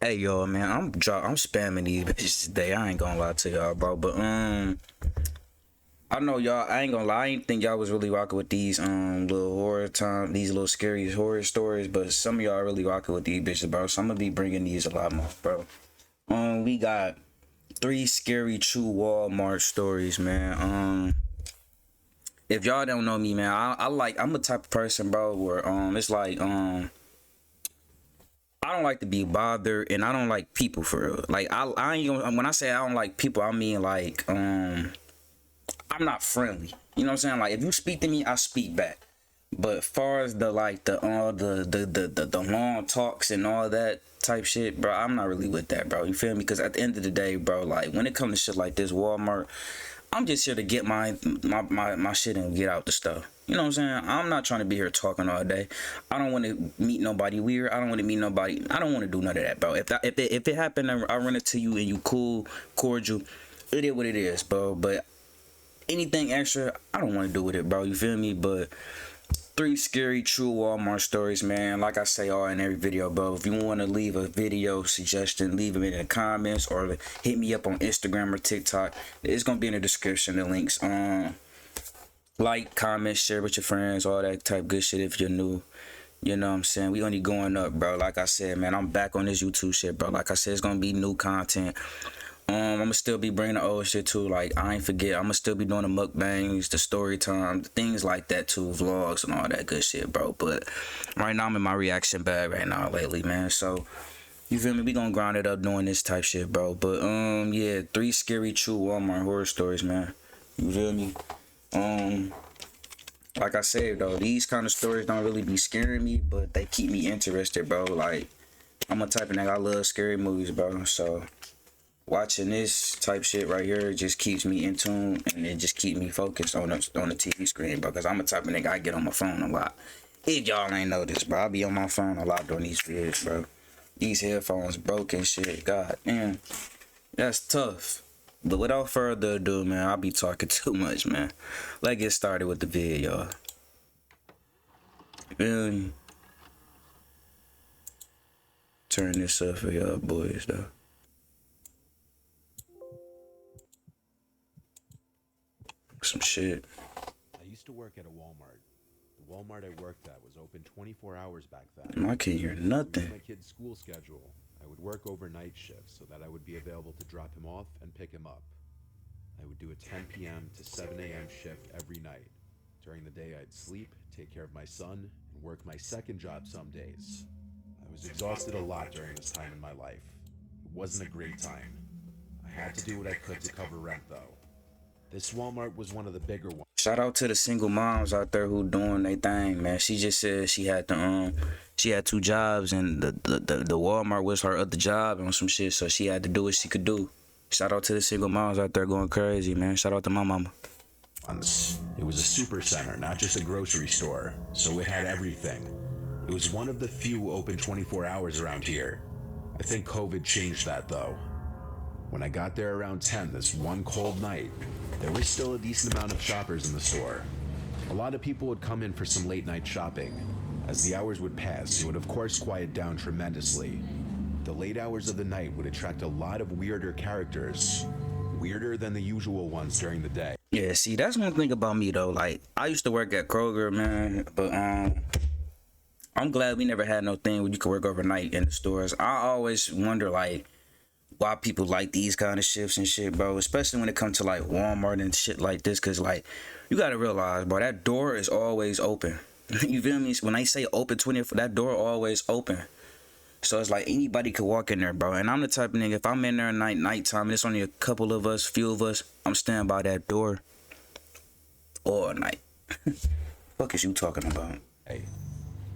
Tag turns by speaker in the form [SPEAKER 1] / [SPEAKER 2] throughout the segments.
[SPEAKER 1] Hey yo, man, I'm spamming these bitches today. I ain't gonna lie to y'all, bro. But I know y'all. I ain't gonna lie. I ain't think y'all was really rocking with these little these little scary horror stories. But some of y'all really rocking with these bitches, bro. So I'm gonna be bringing these a lot more, bro. We got three scary true Walmart stories, man. If y'all don't know me, man, I'm a type of person, bro, where it's like I don't like to be bothered, and I don't like people for real. Like I ain't gonna, when I say I don't like people, I mean like I'm not friendly. You know what I'm saying? Like if you speak to me, I speak back. But far as the like the long talks and all that type shit, bro, I'm not really with that, bro. You feel me? Because at the end of the day, bro, like when it comes to shit like this, Walmart, I'm just here to get my shit and get out the stuff. You know what I'm saying? I'm not trying to be here talking all day. I don't want to meet nobody weird. I don't want to meet nobody. I don't want to do none of that, bro. If it happened, I run it to you and you cool, cordial, it is what it is, bro. But anything extra, I don't want to do with it, bro. You feel me? But three scary true Walmart stories, man. Like I say all in every video, bro. If you want to leave a video suggestion, leave them in the comments or hit me up on Instagram or TikTok. It's gonna be in the description, the links. Like, comment, share with your friends, all that type good shit if you're new. You know what I'm saying? We only going up, bro. Like I said, man, I'm back on this YouTube shit, bro. Like I said, it's gonna be new content. I'm gonna still be bringing the old shit too. Like I ain't forget, I'm gonna still be doing the mukbangs, the story time, things like that too, vlogs and all that good shit, bro. But right now I'm in my reaction bag right now lately, man. So you feel me? We gonna grind it up doing this type shit, bro. But yeah, three scary true Walmart horror stories, man. You feel me? Like I said though, these kind of stories don't really be scaring me, but they keep me interested, bro. Like I'm a type of nigga, I love scary movies, bro. So watching this type shit right here just keeps me in tune, and it just keep me focused on the TV screen, bro. Cause I'm a type of nigga, I get on my phone a lot. If y'all ain't noticed, bro, I be on my phone a lot during these videos, bro. These headphones broken shit, god damn, that's tough. But without further ado, man, I'll be talking too much, man. Let's get started with the video. Turn this up for y'all boys, though. Some shit.
[SPEAKER 2] I used to work at a Walmart. The Walmart I worked at was open 24 hours back then.
[SPEAKER 1] I can't hear nothing.
[SPEAKER 2] My kid's school schedule, I would work overnight shifts so that I would be available to drop him off and pick him up. I would do a 10 p.m. to 7 a.m. shift every night. During the day, I'd sleep, take care of my son, and work my second job some days. I was exhausted a lot during this time in my life. It wasn't a great time. I had to do what I could to cover rent, though. This Walmart was one of the bigger ones.
[SPEAKER 1] Shout out to the single moms out there who doing their thing, man. She just said she had she had two jobs, and the Walmart was her other job and some shit, so she had to do what she could do. Shout out to the single moms out there going crazy, man. Shout out to my mama.
[SPEAKER 2] It was a super center, not just a grocery store, so it had everything. It was one of the few open 24 hours around here. I think COVID changed that, though. When I got there around 10 this one cold night, there was still a decent amount of shoppers in the store. A lot of people would come in for some late night shopping. As the hours would pass, it would of course quiet down tremendously. The late hours of the night would attract a lot of weirder characters. Weirder than the usual ones during the day.
[SPEAKER 1] Yeah, see, that's one thing about me though. Like, I used to work at Kroger, man, but I'm glad we never had no thing where you could work overnight in the stores. I always wonder like why people like these kind of shifts and shit, bro. Especially when it comes to like Walmart and shit like this, cause like you gotta realize, bro, that door is always open. You feel me? When I say open 24, that door always open. So it's like anybody could walk in there, bro. And I'm the type of nigga, if I'm in there at nighttime and it's only a couple of us, few of us, I'm standing by that door all night. Fuck is you talking about?
[SPEAKER 2] Hey,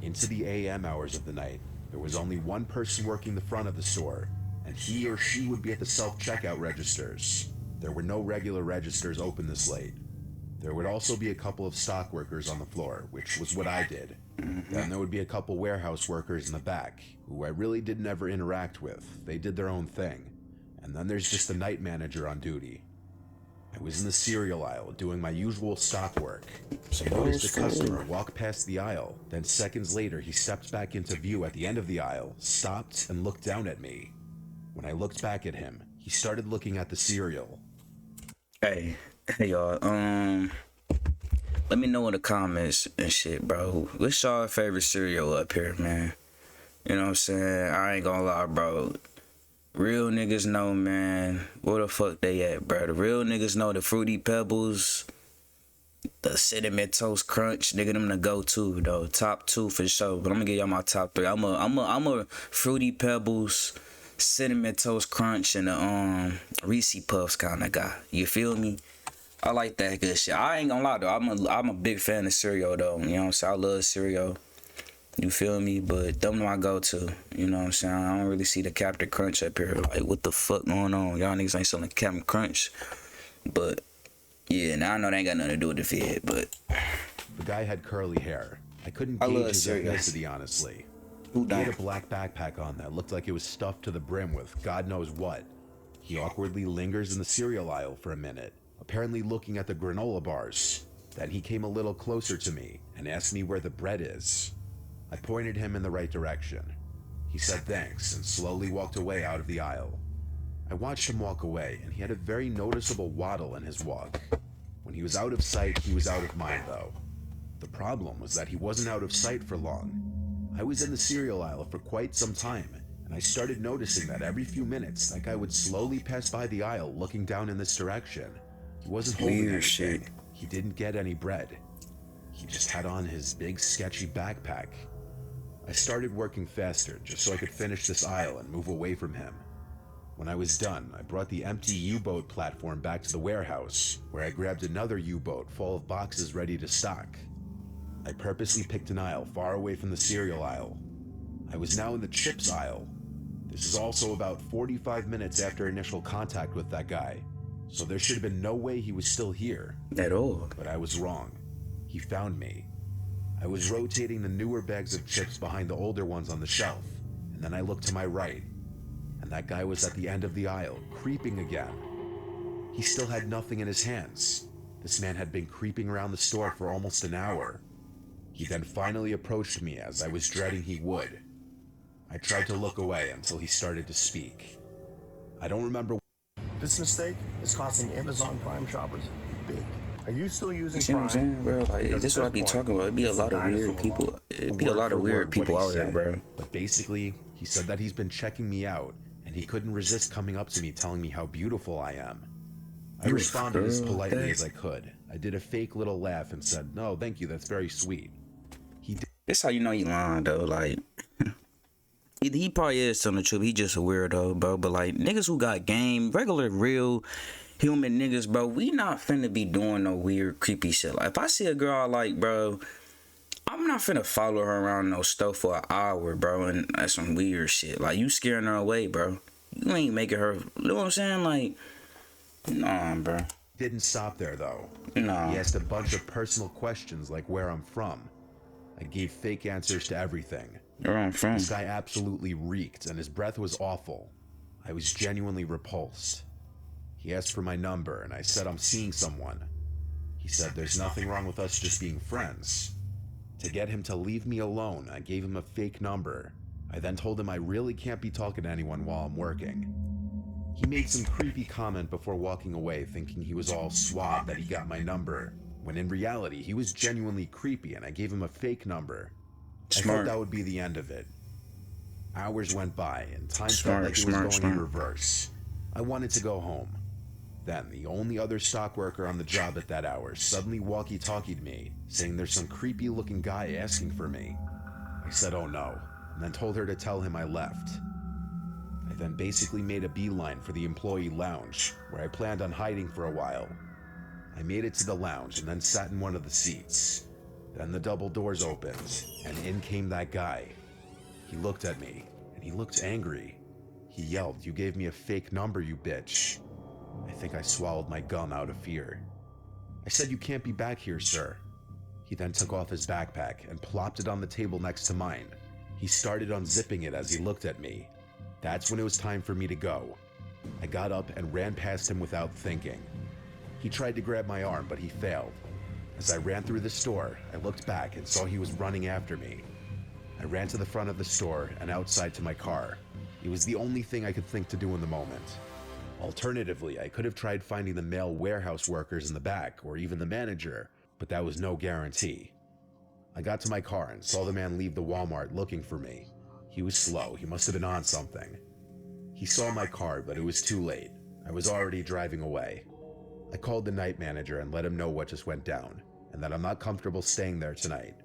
[SPEAKER 2] into the AM hours of the night, there was only one person working the front of the store, and he or she would be at the self-checkout registers. There were no regular registers open this late. There would also be a couple of stock workers on the floor, which was what I did. Then there would be a couple warehouse workers in the back, who I really did never interact with. They did their own thing. And then there's just the night manager on duty. I was in the cereal aisle doing my usual stock work. I noticed a customer walk past the aisle. Then seconds later, he stepped back into view at the end of the aisle, stopped, and looked down at me. When I looked back at him, he started looking at the cereal.
[SPEAKER 1] Hey, y'all. Let me know in the comments and shit, bro. What's y'all favorite cereal up here, man? You know what I'm saying? I ain't gonna lie, bro. Real niggas know, man. Where the fuck they at, bro? The real niggas know the Fruity Pebbles, the Cinnamon Toast Crunch, nigga, them the go-to, though. Top 2 for sure. But I'm gonna give y'all my top 3. I'm a Fruity Pebbles, Cinnamon Toast Crunch, and a Reese Puffs kind of guy. You feel me? I like that good shit. I ain't gonna lie though. I'm a big fan of cereal though. You know what I'm saying? I love cereal. You feel me? But them my go-to. You know what I'm saying? I don't really see the Captain Crunch up here. Like, what the fuck going on? Y'all niggas ain't selling Captain Crunch. But yeah, now I know they ain't got nothing to do with the Fed. But
[SPEAKER 2] The guy had curly hair. I couldn't gauge his ethnicity, honestly. He had a black backpack on that looked like it was stuffed to the brim with God knows what. He awkwardly lingers in the cereal aisle for a minute, apparently looking at the granola bars. Then he came a little closer to me and asked me where the bread is. I pointed him in the right direction. He said thanks and slowly walked away out of the aisle. I watched him walk away, and he had a very noticeable waddle in his walk. When he was out of sight, he was out of mind though. The problem was that he wasn't out of sight for long. I was in the cereal aisle for quite some time, and I started noticing that every few minutes that guy would slowly pass by the aisle looking down in this direction. He wasn't holding anything. He didn't get any bread. He just had on his big sketchy backpack. I started working faster just so I could finish this aisle and move away from him. When I was done, I brought the empty U-boat platform back to the warehouse, where I grabbed another U-boat full of boxes ready to stock. I purposely picked an aisle far away from the cereal aisle. I was now in the chips aisle. This is also about 45 minutes after initial contact with that guy, so there should have been no way he was still here.
[SPEAKER 1] At all.
[SPEAKER 2] But I was wrong. He found me. I was rotating the newer bags of chips behind the older ones on the shelf, and then I looked to my right, and that guy was at the end of the aisle, creeping again. He still had nothing in his hands. This man had been creeping around the store for almost an hour. He then finally approached me as I was dreading he would. I tried to look away until he started to speak. I don't remember.
[SPEAKER 3] This mistake is costing Amazon Prime shoppers big. Are you still using
[SPEAKER 1] See what I'm
[SPEAKER 3] Prime?
[SPEAKER 1] saying, bro? Like, this is what I be talking about. It'd be a lot of weird people. It'd be a lot of weird people out there, bro.
[SPEAKER 2] But basically, he said that he's been checking me out, and he couldn't resist coming up to me telling me how beautiful I am. I responded as politely as I could. I did a fake little laugh and said, "No, thank you, that's very sweet."
[SPEAKER 1] This how you know he lying, though. Like, he probably is telling the truth. He just a weirdo, bro. But, like, niggas who got game, regular, real human niggas, bro, we not finna be doing no weird, creepy shit. Like, if I see a girl I like, bro, I'm not finna follow her around no stuff for an hour, bro, and that's some weird shit. Like, you scaring her away, bro. You ain't making her, you know what I'm saying? Like, nah, bro.
[SPEAKER 2] Didn't stop there, though.
[SPEAKER 1] Nah.
[SPEAKER 2] He asked a bunch of personal questions like where I'm from. I gave fake answers to everything.
[SPEAKER 1] Where I'm from.
[SPEAKER 2] This guy absolutely reeked, and his breath was awful. I was genuinely repulsed. He asked for my number, and I said I'm seeing someone. He said there's nothing wrong with us just being friends. To get him to leave me alone, I gave him a fake number. I then told him I really can't be talking to anyone while I'm working. He made some creepy comment before walking away, thinking he was all suave that he got my number, when in reality he was genuinely creepy and I gave him a fake number. I thought that would be the end of it. Hours went by and time felt like it was going in reverse. I wanted to go home. Then the only other stock worker on the job at that hour suddenly walkie-talkied me, saying there's some creepy looking guy asking for me. I said oh no, and then told her to tell him I left. I then basically made a beeline for the employee lounge, where I planned on hiding for a while. I made it to the lounge and then sat in one of the seats. Then the double doors opened, and in came that guy. He looked at me, and he looked angry. He yelled, "You gave me a fake number, you bitch." I think I swallowed my gum out of fear. I said, "You can't be back here, sir." He then took off his backpack and plopped it on the table next to mine. He started unzipping it as he looked at me. That's when it was time for me to go. I got up and ran past him without thinking. He tried to grab my arm, but he failed. As I ran through the store, I looked back and saw he was running after me. I ran to the front of the store and outside to my car. It was the only thing I could think to do in the moment. Alternatively, I could have tried finding the male warehouse workers in the back, or even the manager, but that was no guarantee. I got to my car and saw the man leave the Walmart looking for me. He was slow, he must have been on something. He saw my car, but it was too late. I was already driving away. I called the night manager and let him know what just went down, and that I'm not comfortable staying there tonight.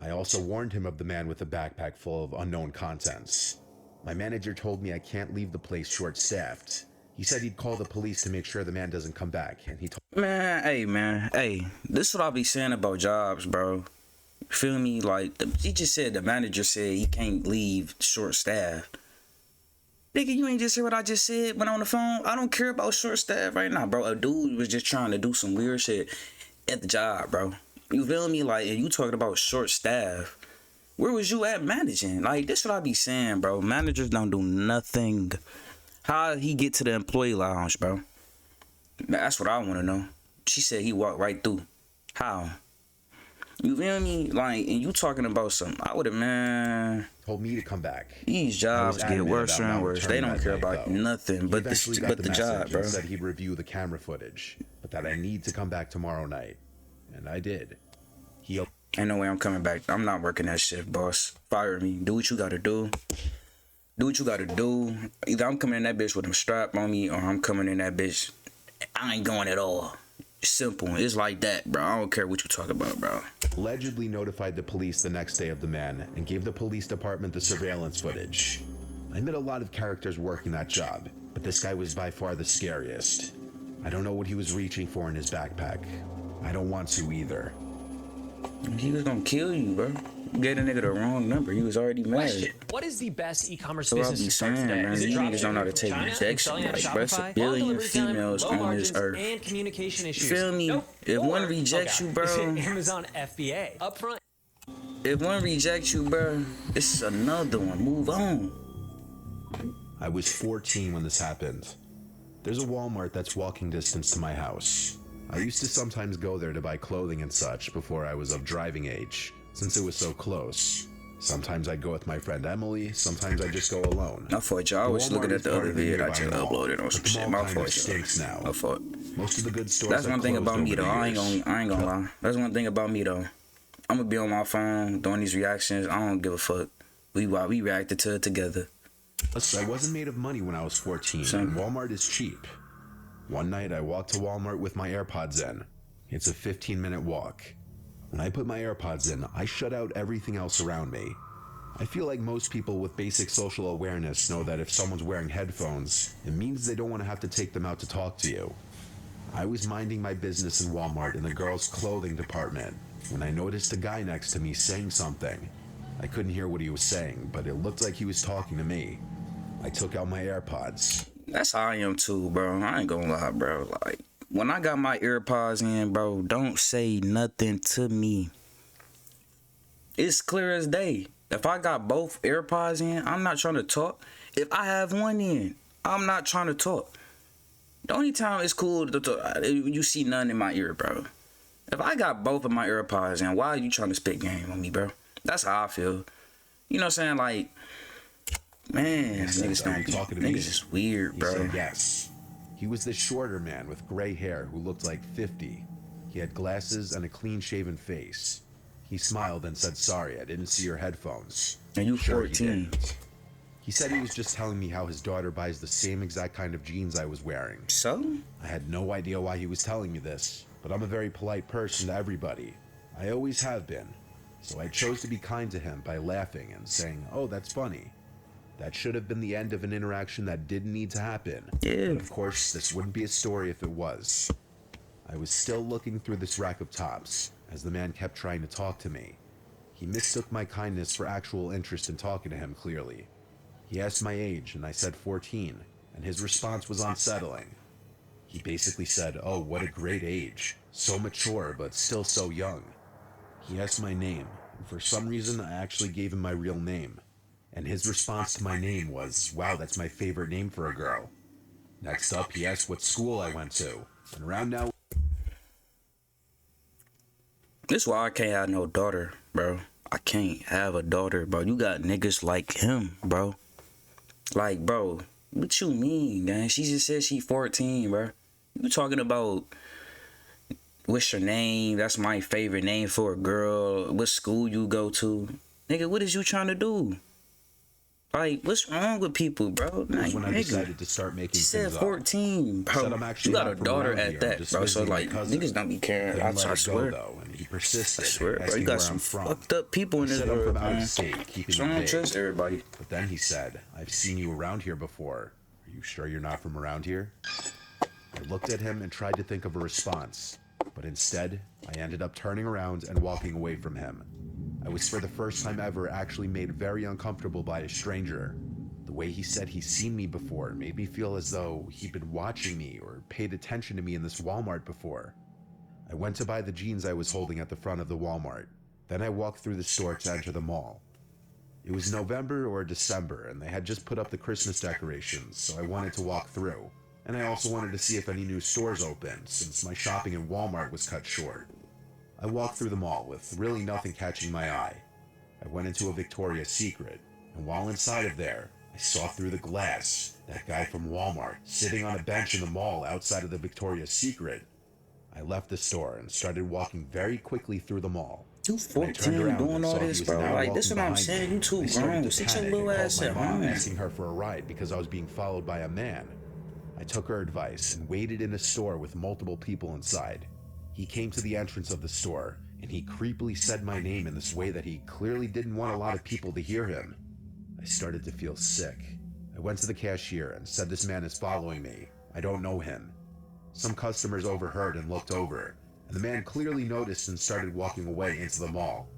[SPEAKER 2] I also warned him of the man with the backpack full of unknown contents. My manager told me I can't leave the place short-staffed. He said he'd call the police to make sure the man doesn't come back, and he told
[SPEAKER 1] Man, hey, this is what I be saying about jobs, bro. Feel me? Like, he just said, the manager said he can't leave short-staffed. Nigga, you ain't just hear what I just said when on the phone? I don't care about short-staffed right now, bro. A dude was just trying to do some weird shit at the job, bro. You feel me? Like, and you talking about short-staffed. Where was you at managing? Like, this what I be saying, bro. Managers don't do nothing. How he get to the employee lounge, bro? That's what I want to know. She said he walked right through. How? You feel me? Like, and you talking about something. I would have, man.
[SPEAKER 2] told me to come back.
[SPEAKER 1] These jobs get worse and worse. They don't care about nothing but the job, bro.
[SPEAKER 2] Said he'd review the camera footage, but that I need to come back tomorrow night. And I did.
[SPEAKER 1] Ain't no way I'm coming back. I'm not working that shift, boss. Fire me. Do what you gotta do. Do what you gotta do. Either I'm coming in that bitch with a strap on me, or I'm coming in that bitch. I ain't going at all. Simple. It's like that, bro. I don't care what you talk about, bro.
[SPEAKER 2] Allegedly notified the police the next day of the man and gave the police department the surveillance footage. I met a lot of characters working that job, but this guy was by far the scariest. I don't know what he was reaching for in his backpack. I don't want to either.
[SPEAKER 1] He was gonna kill you, bro. You gave the nigga the wrong number. He was already mad.
[SPEAKER 4] Question. What is the best e-commerce
[SPEAKER 1] So I'll
[SPEAKER 4] business
[SPEAKER 1] be
[SPEAKER 4] to start
[SPEAKER 1] saying,
[SPEAKER 4] today?
[SPEAKER 1] man,
[SPEAKER 4] Is it
[SPEAKER 1] these niggas
[SPEAKER 4] dropshipping
[SPEAKER 1] don't know how to
[SPEAKER 4] from
[SPEAKER 1] take
[SPEAKER 4] China,
[SPEAKER 1] rejection.
[SPEAKER 4] selling on
[SPEAKER 1] Like, bro, it's a
[SPEAKER 4] Shopify,
[SPEAKER 1] billion
[SPEAKER 4] long delivery time,
[SPEAKER 1] females
[SPEAKER 4] low
[SPEAKER 1] on this
[SPEAKER 4] margins,
[SPEAKER 1] earth.
[SPEAKER 4] and communication issues?
[SPEAKER 1] Feel me?
[SPEAKER 4] Nope.
[SPEAKER 1] If one
[SPEAKER 4] Or-
[SPEAKER 1] rejects you, bro.
[SPEAKER 4] Is it Amazon FBA upfront?
[SPEAKER 1] If one rejects you, bro, it's another one. Move on.
[SPEAKER 2] I was 14 when this happened. There's a Walmart that's walking distance to my house. I used to sometimes go there to buy clothing and such before I was of driving age, since it was so close. Sometimes I'd go with my friend Emily, sometimes I'd just go alone.
[SPEAKER 1] My fault, y'all. I was looking at the other video I just uploaded on some shit. My fault,
[SPEAKER 2] stinks now.
[SPEAKER 1] My fault.
[SPEAKER 2] Most of the good stores
[SPEAKER 1] That's
[SPEAKER 2] have
[SPEAKER 1] one thing
[SPEAKER 2] closed
[SPEAKER 1] about me,
[SPEAKER 2] over
[SPEAKER 1] though.
[SPEAKER 2] the
[SPEAKER 1] I
[SPEAKER 2] years.
[SPEAKER 1] ain't gonna lie. That's one thing about me, though. I'm gonna be on my phone doing these reactions. I don't give a fuck. We reacted to it together.
[SPEAKER 2] Plus, I wasn't made of money when I was 14,
[SPEAKER 1] Same.
[SPEAKER 2] and Walmart is cheap. One night, I walked to Walmart with my AirPods in. It's a 15-minute walk. When I put my AirPods in, I shut out everything else around me. I feel like most people with basic social awareness know that if someone's wearing headphones, it means they don't want to have to take them out to talk to you. I was minding my business in Walmart in the girls' clothing department when I noticed a guy next to me saying something. I couldn't hear what he was saying, but it looked like he was talking to me. I took out my AirPods.
[SPEAKER 1] That's how I am too, bro. I ain't gonna lie, bro. Like, when I got my AirPods in, bro, don't say nothing to me. It's clear as day. If I got both AirPods in, I'm not trying to talk. If I have one in, I'm not trying to talk. The only time it's cool to talk, you see none in my ear, bro. If I got both of my AirPods in, why are you trying to spit game on me, bro? That's how I feel. You know what I'm saying? Like, man, niggas don't be talking to me. Niggas is weird, bro.
[SPEAKER 2] He said yes. He was this shorter man with gray hair who looked like 50. He had glasses and a clean-shaven face. He smiled and said, "Sorry, I didn't see your headphones."
[SPEAKER 1] And you
[SPEAKER 2] Sure,
[SPEAKER 1] 14.
[SPEAKER 2] He said he was just telling me how his daughter buys the same exact kind of jeans I was wearing.
[SPEAKER 1] So?
[SPEAKER 2] I had no idea why he was telling me this, but I'm a very polite person to everybody. I always have been. So I chose to be kind to him by laughing and saying, "Oh, that's funny." That should have been the end of an interaction that didn't need to happen.
[SPEAKER 1] Yeah.
[SPEAKER 2] But of course, this wouldn't be a story if it was. I was still looking through this rack of tops as the man kept trying to talk to me. He mistook my kindness for actual interest in talking to him, clearly. He asked my age, and I said 14, and his response was unsettling. He basically said, "Oh, what a great age. So mature, but still so young." He asked my name, and for some reason I actually gave him my real name. And his response to my name was, "Wow, that's my favorite name for a girl." Next up, he asked what school I went to, and around now...
[SPEAKER 1] This why I can't have no daughter, bro. I can't have a daughter, bro. You got niggas like him, bro. Like, bro, what you mean, man? She just said she 14, bro. You talking about what's your name? That's my favorite name for a girl. What school you go to? Nigga, what is you trying to do? Like, what's wrong with people, bro? Like,
[SPEAKER 2] When I
[SPEAKER 1] nigga,
[SPEAKER 2] decided to start making
[SPEAKER 1] she said
[SPEAKER 2] things
[SPEAKER 1] 14, bro.
[SPEAKER 2] Said I'm actually
[SPEAKER 1] You got a
[SPEAKER 2] not from
[SPEAKER 1] daughter
[SPEAKER 2] around
[SPEAKER 1] at
[SPEAKER 2] here. I'm
[SPEAKER 1] that,
[SPEAKER 2] just
[SPEAKER 1] bro. So,
[SPEAKER 2] visiting my
[SPEAKER 1] like,
[SPEAKER 2] cousin.
[SPEAKER 1] niggas don't be caring.
[SPEAKER 2] Couldn't let
[SPEAKER 1] I
[SPEAKER 2] it
[SPEAKER 1] swear.
[SPEAKER 2] go, though, and he persisted.
[SPEAKER 1] I swear, bro.
[SPEAKER 2] asking
[SPEAKER 1] You got
[SPEAKER 2] where
[SPEAKER 1] some
[SPEAKER 2] I'm from.
[SPEAKER 1] fucked up people in this
[SPEAKER 2] I said I'm
[SPEAKER 1] world,
[SPEAKER 2] from out
[SPEAKER 1] man.
[SPEAKER 2] of state, keeping
[SPEAKER 1] So
[SPEAKER 2] it
[SPEAKER 1] I don't
[SPEAKER 2] vague.
[SPEAKER 1] trust everybody.
[SPEAKER 2] But then he said, I've seen you around here before. Are you sure you're not from around here? I looked at him and tried to think of a response, but instead, I ended up turning around and walking away from him. I was for the first time ever actually made very uncomfortable by a stranger. The way he said he's seen me before made me feel as though he'd been watching me or paid attention to me in this Walmart before. I went to buy the jeans I was holding at the front of the Walmart. Then I walked through the store to enter the mall. It was November or December, and they had just put up the Christmas decorations, so I wanted to walk through. And I also wanted to see if any new stores opened, since my shopping in Walmart was cut short. I walked through the mall with really nothing catching my eye. I went into a Victoria's Secret, and while inside of there, I saw through the glass that guy from Walmart sitting on a bench in the mall outside of the Victoria's Secret. I left the store and started walking very quickly through the mall.
[SPEAKER 1] You 14 doing all this, bro. Like, this is what I'm saying. You too grown. Sit your little ass at home.
[SPEAKER 2] Asking her for a ride because I was being followed by a man. I took her advice and waited in a store with multiple people inside. He came to the entrance of the store, and he creepily said my name in this way that he clearly didn't want a lot of people to hear him. I started to feel sick. I went to the cashier and said this man is following me. I don't know him. Some customers overheard and looked over, and the man clearly noticed and started walking away into the mall.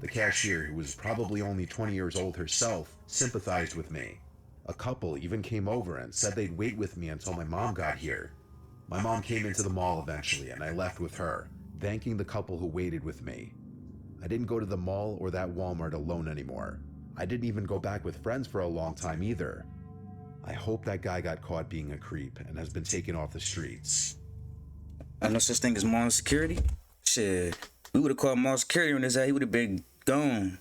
[SPEAKER 2] The cashier, who was probably only 20 years old herself, sympathized with me. A couple even came over and said they'd wait with me until my mom got here. My mom came into the mall eventually, and I left with her, thanking the couple who waited with me. I didn't go to the mall or that Walmart alone anymore. I didn't even go back with friends for a long time either. I hope that guy got caught being a creep and has been taken off the streets.
[SPEAKER 1] I know such thing as mall security. Shit, we would have called mall security on his ass. He would have been gone.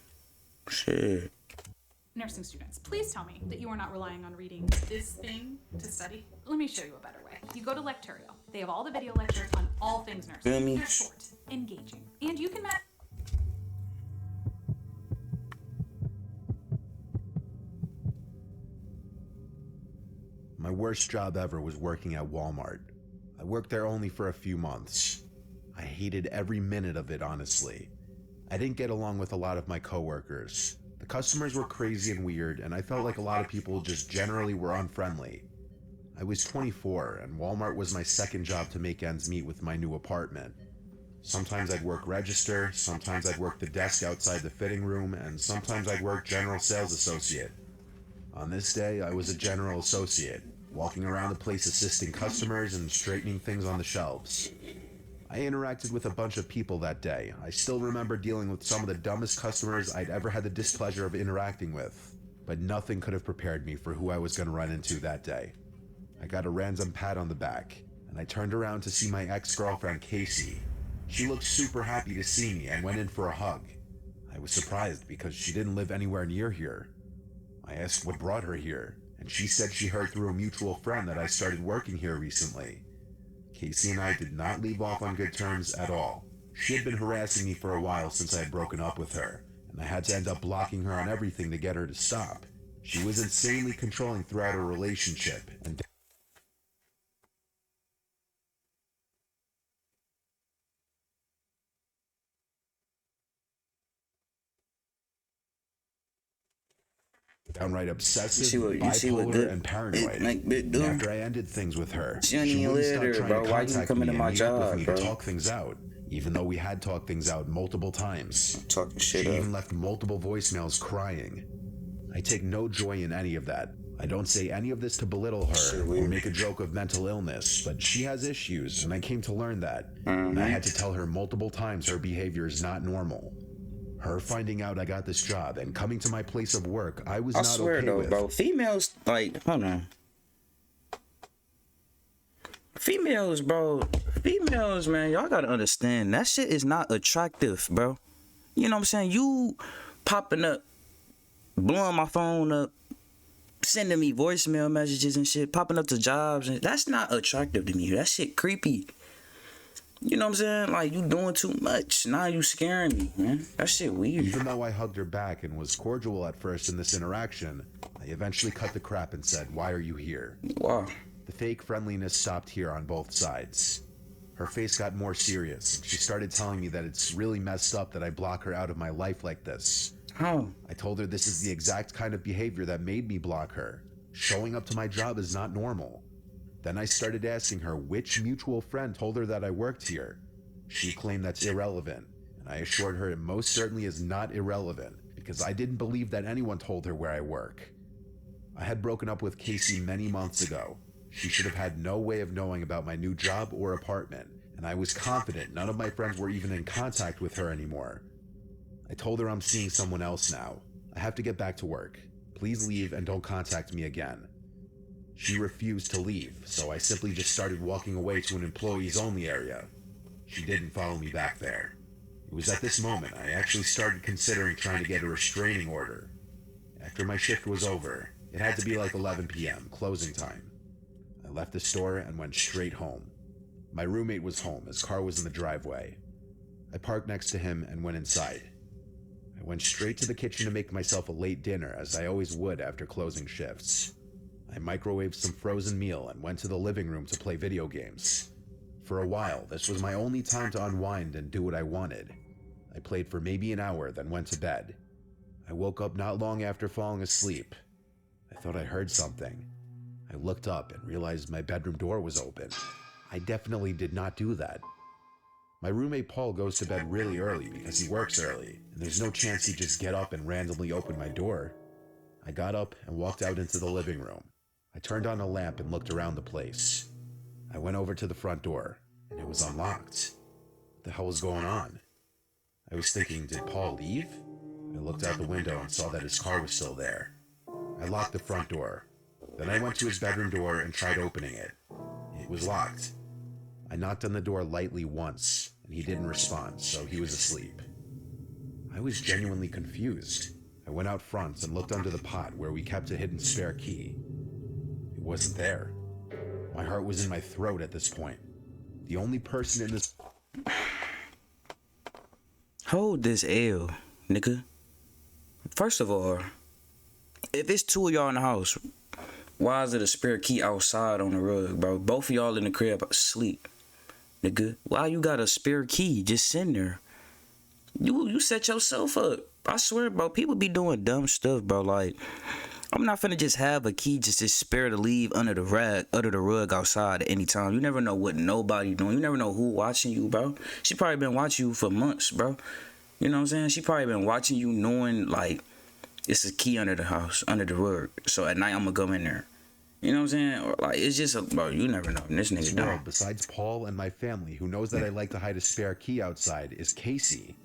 [SPEAKER 1] Shit.
[SPEAKER 5] Nursing students, please tell me that you are not relying on reading this thing to study. Let me show you a better way. You go to Lecturio. They have all the video lectures on all things nursing.
[SPEAKER 1] Feel me?
[SPEAKER 5] They're short, engaging, and you can
[SPEAKER 2] My worst job ever was working at Walmart. I worked there only for a few months. I hated every minute of it, honestly. I didn't get along with a lot of my coworkers. The customers were crazy and weird, and I felt like a lot of people just generally were unfriendly. I was 24, and Walmart was my second job to make ends meet with my new apartment. Sometimes I'd work register, sometimes I'd work the desk outside the fitting room, and sometimes I'd work general sales associate. On this day, I was a general associate, walking around the place assisting customers and straightening things on the shelves. I interacted with a bunch of people that day. I still remember dealing with some of the dumbest customers I'd ever had the displeasure of interacting with, but nothing could have prepared me for who I was going to run into that day. I got a random pat on the back, and I turned around to see my ex-girlfriend Casey. She looked super happy to see me and went in for a hug. I was surprised because she didn't live anywhere near here. I asked what brought her here, and she said she heard through a mutual friend that I started working here recently. Casey and I did not leave off on good terms at all. She had been harassing me for a while since I had broken up with her, and I had to end up blocking her on everything to get her to stop. She was insanely controlling throughout our relationship, and downright obsessive, bipolar, and paranoid. And after I ended things with her,
[SPEAKER 1] She don't
[SPEAKER 2] she
[SPEAKER 1] even
[SPEAKER 2] wouldn't
[SPEAKER 1] live
[SPEAKER 2] stop
[SPEAKER 1] there,
[SPEAKER 2] trying
[SPEAKER 1] bro.
[SPEAKER 2] to
[SPEAKER 1] Why you
[SPEAKER 2] contact
[SPEAKER 1] coming
[SPEAKER 2] me
[SPEAKER 1] to my
[SPEAKER 2] and meet up with
[SPEAKER 1] job,
[SPEAKER 2] me
[SPEAKER 1] bro?
[SPEAKER 2] to talk things out, even though we had talked things out multiple times.
[SPEAKER 1] Talking
[SPEAKER 2] She
[SPEAKER 1] shit up.
[SPEAKER 2] even left multiple voicemails crying. I take no joy in any of that. I don't say any of this to belittle her or make a joke of mental illness, but she has issues, and I came to learn that. And I had to tell her multiple times her behavior is not normal. Her finding out I got this job and coming to my place of work, I was
[SPEAKER 1] I
[SPEAKER 2] not
[SPEAKER 1] swear
[SPEAKER 2] okay
[SPEAKER 1] though,
[SPEAKER 2] with.
[SPEAKER 1] bro. Females, like, hold on. Females, bro. Females, man, y'all gotta understand that shit is not attractive, bro. You know what I'm saying? You popping up, blowing my phone up, sending me voicemail messages and shit, popping up to jobs, and that's not attractive to me. That shit creepy. You know what I'm saying? Like, you doing too much. Now you scaring me, man. That shit weird.
[SPEAKER 2] Even though I hugged her back and was cordial at first in this interaction, I eventually cut the crap and said, "Why are you here?"
[SPEAKER 1] Wow.
[SPEAKER 2] The fake friendliness stopped here on both sides. Her face got more serious, and she started telling me that it's really messed up that I block her out of my life like this.
[SPEAKER 1] How?
[SPEAKER 2] I told her this is the exact kind of behavior that made me block her. Showing up to my job is not normal. Then I started asking her which mutual friend told her that I worked here. She claimed that's irrelevant, and I assured her it most certainly is not irrelevant, because I didn't believe that anyone told her where I work. I had broken up with Casey many months ago. She should have had no way of knowing about my new job or apartment, and I was confident none of my friends were even in contact with her anymore. I told her I'm seeing someone else now. I have to get back to work. Please leave and don't contact me again. She refused to leave, so I simply just started walking away to an employees-only area. She didn't follow me back there. It was at this moment I actually started considering trying to get a restraining order. After my shift was over, it had to be like 11 p.m., closing time. I left the store and went straight home. My roommate was home, his car was in the driveway. I parked next to him and went inside. I went straight to the kitchen to make myself a late dinner, as I always would after closing shifts. I microwaved some frozen meal and went to the living room to play video games. For a while, this was my only time to unwind and do what I wanted. I played for maybe an hour, then went to bed. I woke up not long after falling asleep. I thought I heard something. I looked up and realized my bedroom door was open. I definitely did not do that. My roommate Paul goes to bed really early because he works early, and there's no chance he'd just get up and randomly open my door. I got up and walked out into the living room. I turned on a lamp and looked around the place. I went over to the front door, and it was unlocked. What the hell was going on? I was thinking, did Paul leave? I looked out the window and saw that his car was still there. I locked the front door. Then I went to his bedroom door and tried opening it. It was locked. I knocked on the door lightly once, and he didn't respond, so he was asleep. I was genuinely confused. I went out front and looked under the pot where we kept a hidden spare key. It wasn't there. My heart was in my throat at this point. The only person in this...
[SPEAKER 1] Hold this L, nigga. First of all, if it's two of y'all in the house, why is it a spare key outside on the rug, bro? Both of y'all in the crib asleep, nigga. Why you got a spare key just sitting there? You set yourself up. I swear, bro, people be doing dumb stuff, bro. Like, I'm not finna just have a key just spare to leave under the rug outside at any time. You never know what nobody doing. You never know who watching you, bro. She probably been watching you for months, bro. You know what I'm saying? She probably been watching you knowing, like, it's a key under the house, under the rug. So at night, I'm gonna go in there. You know what I'm saying? Or like, it's just, bro, you never know. This nigga dumb.
[SPEAKER 2] Besides Paul and my family, who knows that I like to hide a spare key outside, is Casey.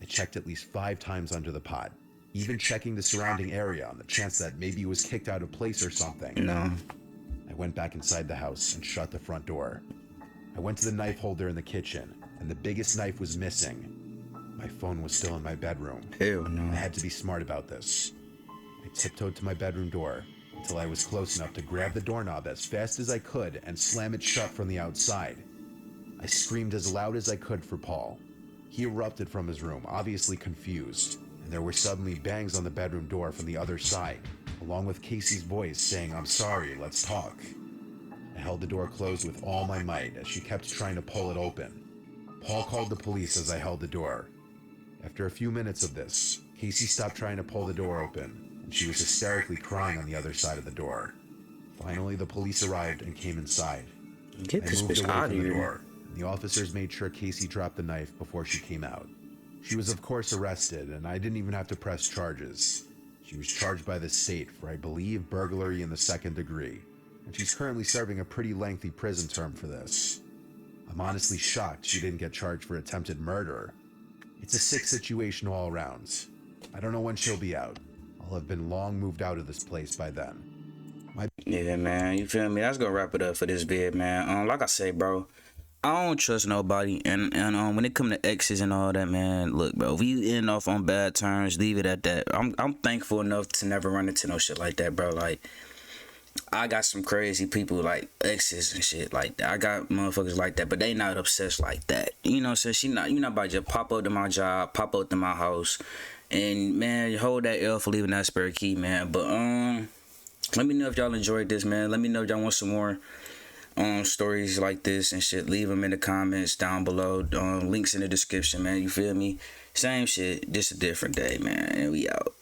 [SPEAKER 2] I checked at least 5 times under the pot, even checking the surrounding area on the chance that maybe it was kicked out of place or something.
[SPEAKER 1] No.
[SPEAKER 2] I went back inside the house and shut the front door. I went to the knife holder in the kitchen, and the biggest knife was missing. My phone was still in my bedroom.
[SPEAKER 1] Hell no.
[SPEAKER 2] I had to be smart about this. I tiptoed to my bedroom door until I was close enough to grab the doorknob as fast as I could and slam it shut from the outside. I screamed as loud as I could for Paul. He erupted from his room, obviously confused, and there were suddenly bangs on the bedroom door from the other side, along with Casey's voice saying, "I'm sorry, let's talk." I held the door closed with all my might as she kept trying to pull it open. Paul called the police as I held the door. After a few minutes of this, Casey stopped trying to pull the door open, and she was hysterically crying on the other side of the door. Finally, the police arrived and came inside.
[SPEAKER 1] Get
[SPEAKER 2] I
[SPEAKER 1] this
[SPEAKER 2] moved
[SPEAKER 1] bitch
[SPEAKER 2] away
[SPEAKER 1] out of
[SPEAKER 2] from the
[SPEAKER 1] here.
[SPEAKER 2] door, and the officers made sure Casey dropped the knife before she came out. She was of course arrested, and I didn't even have to press charges. She was charged by the state for, I believe, burglary in the 2nd degree, and she's currently serving a pretty lengthy prison term for this. I'm honestly shocked she didn't get charged for attempted murder. It's a sick situation all around. I don't know when she'll be out. I'll have been long moved out of this place by then.
[SPEAKER 1] Yeah, man, you feel me? That's gonna wrap it up for this vid, man. Like I say, bro, I don't trust nobody, and when it come to exes and all that, man, look, bro, if we end off on bad terms, leave it at that. I'm thankful enough to never run into no shit like that, bro. Like, I got some crazy people like exes and shit like that. I got motherfuckers like that, but they not obsessed like that. You know, so you not about to just pop up to my job, pop up to my house, and man, hold that L for leaving that spare key, man. But let me know if y'all enjoyed this, man. Let me know if y'all want some more stories like this and shit. Leave them in the comments down below. Links in the description, man. You feel me? Same shit, just a different day, man. And we out.